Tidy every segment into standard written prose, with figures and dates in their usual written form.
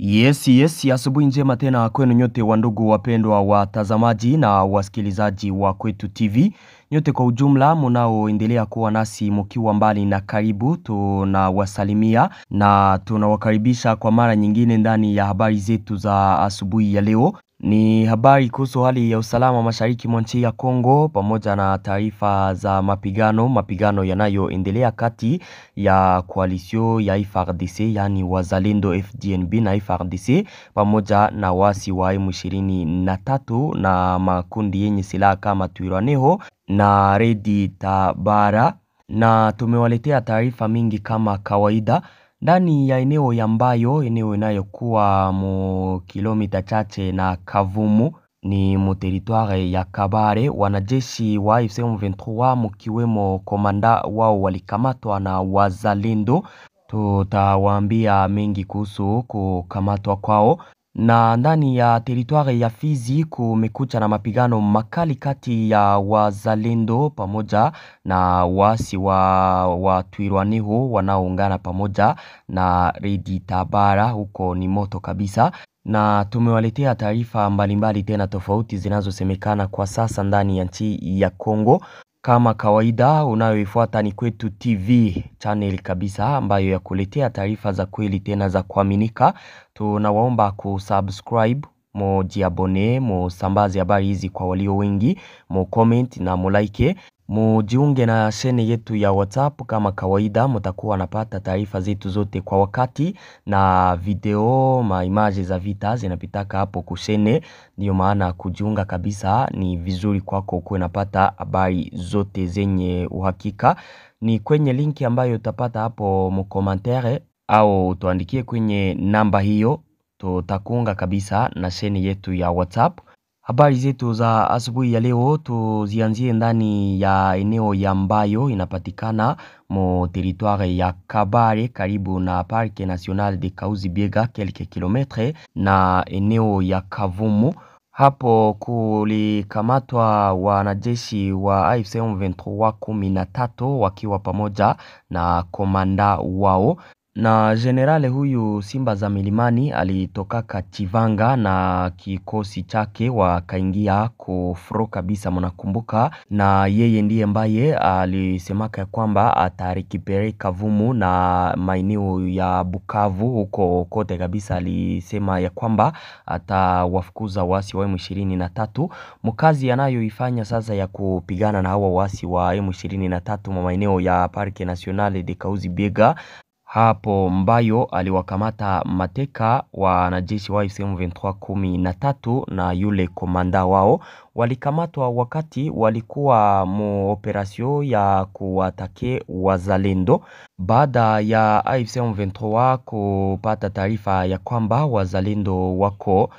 Yes, asubuhi njema tena kwenu nyote wandugu wapendwa watazamaji na wasikilizaji wa Kwetu TV. Nyote kwa ujumla mnaoendelea kuwa nasi mkiwa mbali na karibu, tunawasalimia na tunawakaribisha kwa mara nyingine ndani ya habari zetu za asubuhi ya leo. Ni habari kuhusu hali ya usalama mashariki mwa nchi ya Kongo pamoja na taarifa za mapigano yanayoendelea kati ya koalisio ya FARDC, yani wazalendo FDNB na FARDC pamoja na wasi wa M23 na makundi yenye silaha kama Twirwaneho na Redi Tabara, na tumewaletea taarifa mingi kama kawaida ndani ya eneo inayokuwa mu kilomita chache na Kavumu, ni mu territoire ya Kabare. Wanajeshi wa AFC M23 mkiwemo komanda wao walikamatwa na wazalendo. Tutawaambia mengi kuhusu kukamatwa kwao. Na ndani ya territoire ya Fizi kumekucha na mapigano makali kati ya wazalendo pamoja na wasi wa Twirwaneho wanaoungana pamoja na Redi Tabara. Huko ni moto kabisa, na tumewaletea taarifa mbalimbali tena tofauti zinazosemekana kwa sasa ndani ya nchi ya Kongo. Kama kawaida unayoifuata ni Kwetu TV channel kabisa, ambayo ya kuletea taarifa za kweli tena za kuaminika. Tunawaomba kusubscribe, mujiabone, musambaze habari hizi kwa walio wengi, comment na mulike. Mujiunge na shene yetu ya WhatsApp kama kawaida, mtakuwa napata taarifa zetu zote kwa wakati, na video image za vita zinapitaka hapo kushene. Ndio maana kujiunga kabisa ni vizuri kwako kuwe napata habari zote zenye uhakika. Ni kwenye linki ambayo utapata hapo mu commentaire au tuandikie kwenye namba hiyo, tutakuunga kabisa na sheni yetu ya WhatsApp. Habari zetu za asubuhi ya leo tuzianzie ndani ya eneo ambayo inapatikana mu territoire ya Kabare karibu na Parc National de Kahuzi-Biega, quelques kilomètres na eneo ya Kavumu. Hapo kulikamatwa wanajeshi wa AFC M23 13 wakiwa pamoja na komanda wao, na generale huyu Simba za Milimani alitokaka Chivanga na kikosi chake wakaingia kufro kabisa, mnakumbuka, na yeye ndiye ambaye alisemaka kwamba atarekipere Kavumu na maeneo ya Bukavu. Huko kote kabisa alisema ya kwamba atawafukuza wasi wa M23. Mkazi anayoifanya sasa ya kupigana na hawa wasi wa M23 maeneo ya Parc National de Kahuzi-Biega, hapo mbayo aliwakamata mateka wanajeshi wa AFC M23 13 na yule komanda wao. Walikamatwa wakati walikuwa mu operasyon ya kuwatake wazalendo, baada ya AFC M23 kupata taarifa ya kwamba wazalendo wako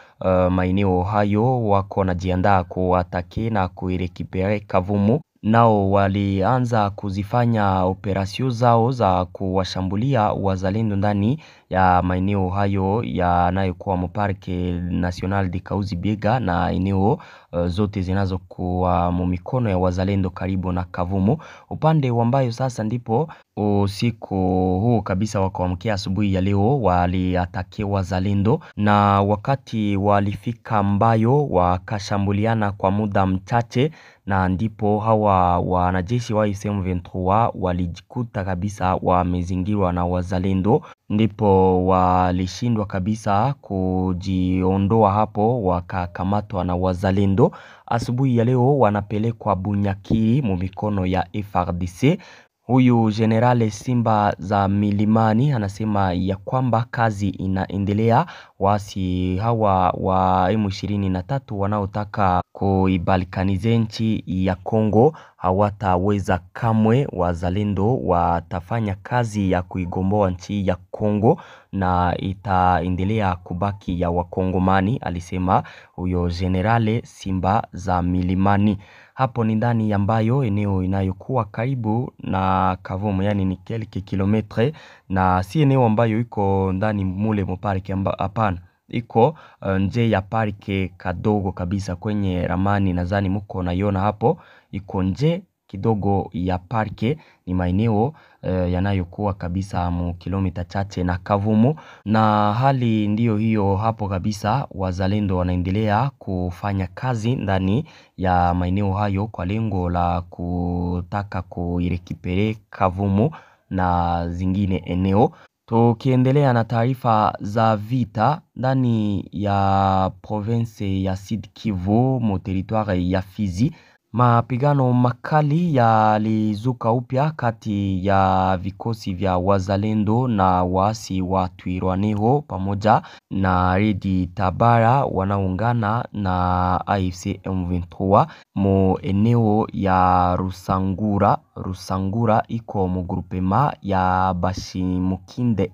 maeneo hayo, wako najiandaa kuwatake na kuirekipere Kavumu. Nao walianza kuzifanya operasyon zao za kuwashambulia wazalendo ndani ya maeneo hayo yanayokuwa mu Parc National de Kahuzi-Biega na eneo zote zinazokuwa mu mikono ya wazalendo karibu na Kavumu. Upande ambayo sasa ndipo usiku huu kabisa wakaamkia asubuhi ya leo waliatake wazalendo, na wakati walifika mbayo wakashambuliana kwa muda mchache, na ndipo hawa wanajeshi wa AFC M23 walijikuta kabisa wamezingirwa na wazalendo. Ndipo walishindwa kabisa kujiondoa hapo, wakakamatwa na wazalendo. Asubuhi ya leo wanapelekwa Bunyakiri mu mikono ya FARDC. Huyu generale Simba za Milimani anasema ya kwamba kazi inaendelea. Wasi hawa wa M23 wanaotaka kuibalkanize nchi ya Kongo hawataweza kamwe. Wazalendo watafanya kazi ya kuigomboa nchi ya Kongo na itaendelea kubaki ya Wakongomani, alisema huyo generale Simba za Milimani. Hapo ni ndani ambayo eneo inayokuwa karibu na Kavumu, yani ni quelques kilomètres, na si eneo ambayo iko ndani mule mu park, hapana, iko nje ya park kadogo kabisa. Kwenye ramani nadhani mko naiona hapo, iko nje kidogo ya parke. Ni maeneo yanayokuwa kabisa mu kilomita chache na Kavumu, na hali ndiyo hiyo hapo kabisa. Wazalendo wanaendelea kufanya kazi ndani ya maeneo hayo kwa lengo la kutaka kuirekipere Kavumu na zingine eneo. Tukiendelea na taarifa za vita ndani ya province ya Sud Kivu mu territoire ya Fizi, mapigano makali yalizuka upya kati ya vikosi vya wazalendo na waasi wa Twirwaneho pamoja na Redi Tabara wanaungana na AFC M23 mu eneo ya Rusangura. Rusangura iko mu groupement ya Bashimukinde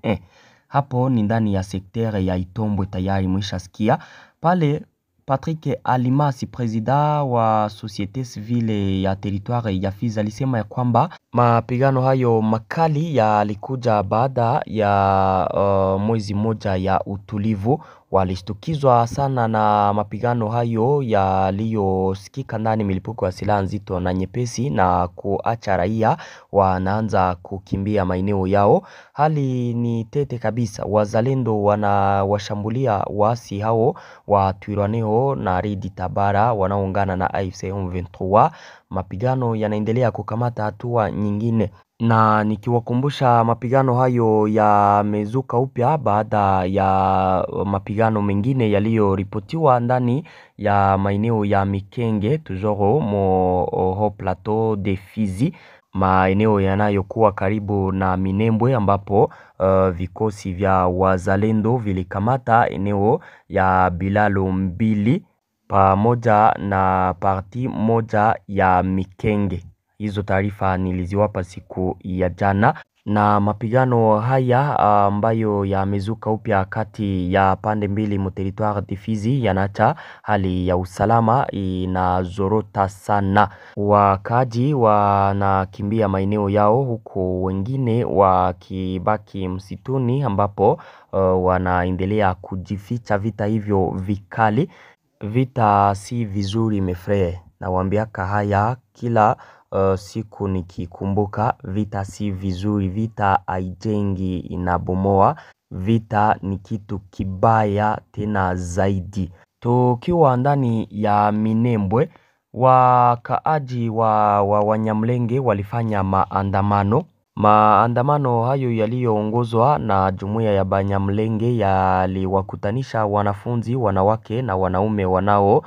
hapo ni ndani ya sektere ya Itombwe. Tayari mwishasikia pale Patrick Alimasi, presida wa Societe Civile ya territoire ya Fizi, alisema ya kwamba mapigano hayo makali yalikuja baada ya mwezi moja ya utulivu. Walishtukizwa sana na mapigano hayo yaliyosikika ndani milipuko ya silaha nzito na nyepesi na kuacha raia wanaanza kukimbia maeneo yao. Hali ni tete kabisa. Wazalendo wanawashambulia waasi hao wa Twirwaneho na Redi Tabara wanaoungana na AFC M23. Mapigano yanaendelea kukamata hatua nyingine, na nikiwakumbusha mapigano hayo yamezuka upya baada ya mapigano mengine yaliyoripotiwa ndani ya maeneo ya Mikenge toujours mo plateau de Fizi, maeneo yanayokuwa karibu na Minembwe, ambapo vikosi vya wazalendo vilikamata eneo ya Bilalo mbili pamoja na parti moja ya Mikenge. Hizo taarifa niliziwapa siku ya jana, na mapigano haya ambayo yamezuka upya kati ya pande mbili mu territoire de Fizi yanaacha hali ya usalama inazorota sana. Wakaji wanakimbia maeneo yao huku wengine wakibaki msituni, ambapo wanaendelea kujificha vita hivyo vikali. Vita si vizuri mefre, na waambiaka haya kila siku nikikumbuka. Vita si vizuri, vita haijengi, inabomoa. Vita ni kitu kibaya tena zaidi. Tukiwa ndani ya Minembwe, wakaaji wa Wanyamlenge walifanya maandamano. Maandamano hayo yaliyoongozwa na jumuiya ya Banyamlenge yaliwakutanisha wanafunzi, wanawake na wanaume wanao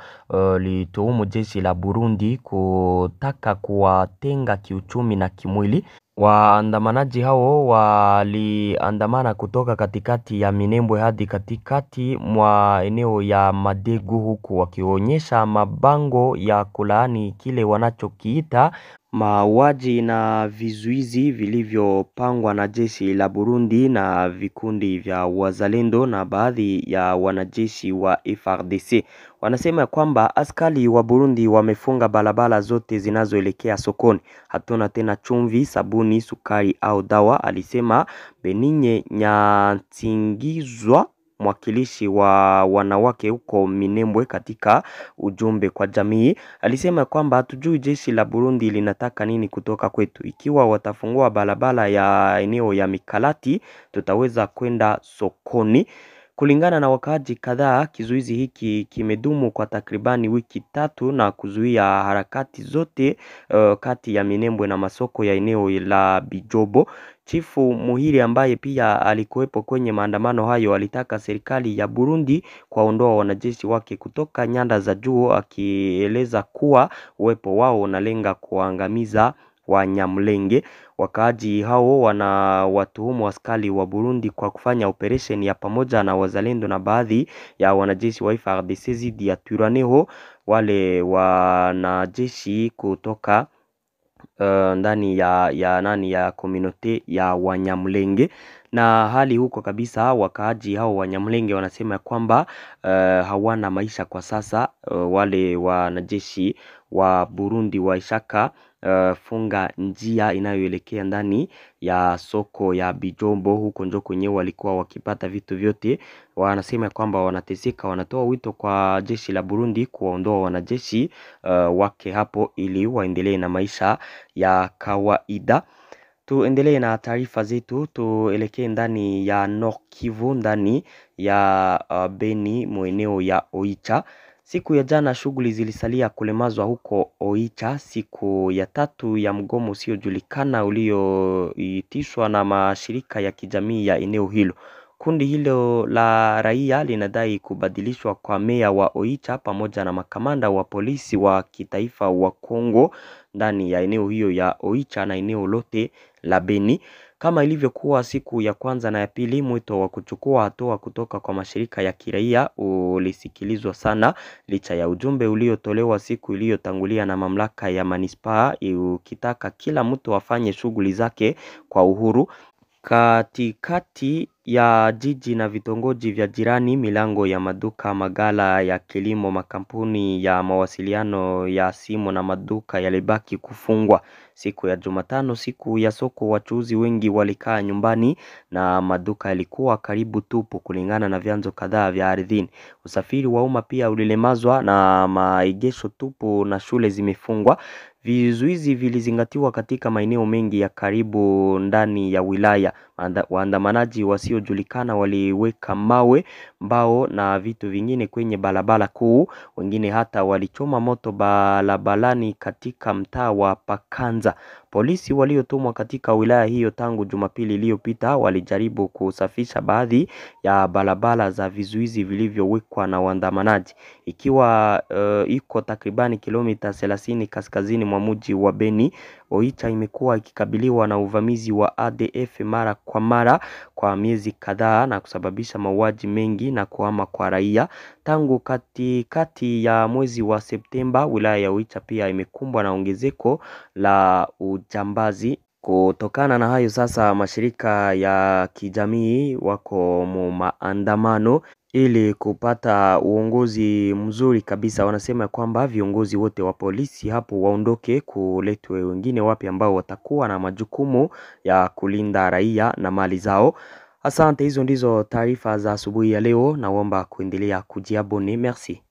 lituhumu jeshi la Burundi kutaka kuwatenga kiuchumi na kimwili. Waandamanaji hao waliandamana kutoka katikati ya Minembwe hadi katikati mwa eneo ya Madegu, huku wakionyesha mabango ya kulaani kile wanachokiita mauaji na vizuizi vilivyopangwa na jeshi la Burundi na vikundi vya wazalendo na baadhi ya wanajeshi wa FARDC. Wanasema kwamba askari wa Burundi wamefunga barabara zote zinazoelekea sokoni. Hatuna tena chumvi, sabuni, sukari au dawa, alisema Beninye Nyatingizwa, mwakilishi wa wanawake huko Minembwe, katika ujumbe kwa jamii. Alisema kwamba hatujui jeshi la Burundi linataka nini kutoka kwetu. Ikiwa watafungua barabara ya eneo ya Mikalati, tutaweza kwenda sokoni. Kulingana na wakaaji kadhaa, kizuizi hiki kimedumu kwa takribani wiki 3 na kuzuia harakati zote kati ya Minembwe na masoko ya eneo la Bijobo. Chifu Muhiri, ambaye pia alikuwepo kwenye maandamano hayo, alitaka serikali ya Burundi kuwaondoa wanajeshi wake kutoka nyanda za juu, akieleza kuwa uwepo wao unalenga kuangamiza Wanyamlenge. Wakaaji hao wanawatuhumu askari wa Burundi kwa kufanya operation ya pamoja na wazalendo na baadhi ya wanajeshi wa FARDC dhidi ya Twirwaneho, wale wanajeshi kutoka ndani ya community ya Wanyamlenge. Na hali huko kabisa, wakaaji hao Wanyamlenge wanasema kwamba hawana maisha kwa sasa. Wale wanajeshi wa Burundi waishaka funga njia inayoelekea ndani ya soko ya Bijombo. Huko ndio kwenyewe walikuwa wakipata vitu vyote. Wanasema kwamba wanateseka, wanatoa wito kwa jeshi la Burundi kuwaondoa wanajeshi wake hapo ili waendelee na maisha ya kawaida. Tuendelee na taarifa zetu, tuelekee ndani ya Nord Kivu, ndani ya Beni, maeneo ya Oicha. Siku ya jana shughuli zilisalia kulemazwa huko Oicha, siku ya tatu ya mgomo usiojulikana ulioitishwa na mashirika ya kijamii ya eneo hilo. Kundi hilo la raia linadai kubadilishwa kwa meya wa Oicha pamoja na makamanda wa polisi wa kitaifa wa Kongo ndani ya eneo hiyo ya Oicha na eneo lote la Beni. Kama ilivyokuwa siku ya kwanza na ya pili, mwito wa kuchukua hatua kutoka kwa mashirika ya kiraia ulisikilizwa sana, licha ya ujumbe uliotolewa siku iliyotangulia na mamlaka ya manispaa ukitaka kila mtu afanye shughuli zake kwa uhuru. Katikati ya jiji na vitongoji vya jirani, milango ya maduka, magala ya kilimo, makampuni ya mawasiliano ya simu na maduka yalibaki kufungwa. Siku ya Jumatano, siku ya soko, wachuuzi wengi walikaa nyumbani na maduka yalikuwa karibu tupu kulingana na vyanzo kadhaa vya ardhini. Usafiri wa umma pia ulilemazwa na maegesho tupu na shule zimefungwa. Vizuizi vilizingatiwa katika maeneo mengi ya karibu ndani ya wilaya. Waandamanaji wasiojulikana waliweka mawe, mbao na vitu vingine kwenye barabara kuu. Wengine hata walichoma moto barabarani katika mtaa wa Pakanza. Polisi waliotumwa katika wilaya hiyo tangu Jumapili iliyopita walijaribu kusafisha baadhi ya barabara za vizuizi vilivyowekwa na waandamanaji. Ikiwa iko takribani kilomita 30 kaskazini mwa mji wa Beni, Oicha imekuwa ikikabiliwa na uvamizi wa ADF mara kwa mara kwa miezi kadhaa na kusababisha mauaji mengi na kuhama kwa raia. Tangu katikati ya mwezi wa Septemba, wilaya ya Oicha pia imekumbwa na ongezeko la ujambazi. Kutokana na hayo sasa, mashirika ya kijamii wako maandamano ili kupata uongozi mzuri kabisa. Wanasema kwamba viongozi wote wa polisi hapo waondoke, kuletwe wengine wapya ambao watakuwa na majukumu ya kulinda raia na mali zao. Asante, hizo ndizo taarifa za asubuhi ya leo. Naomba kuendelea kujiabone. Merci.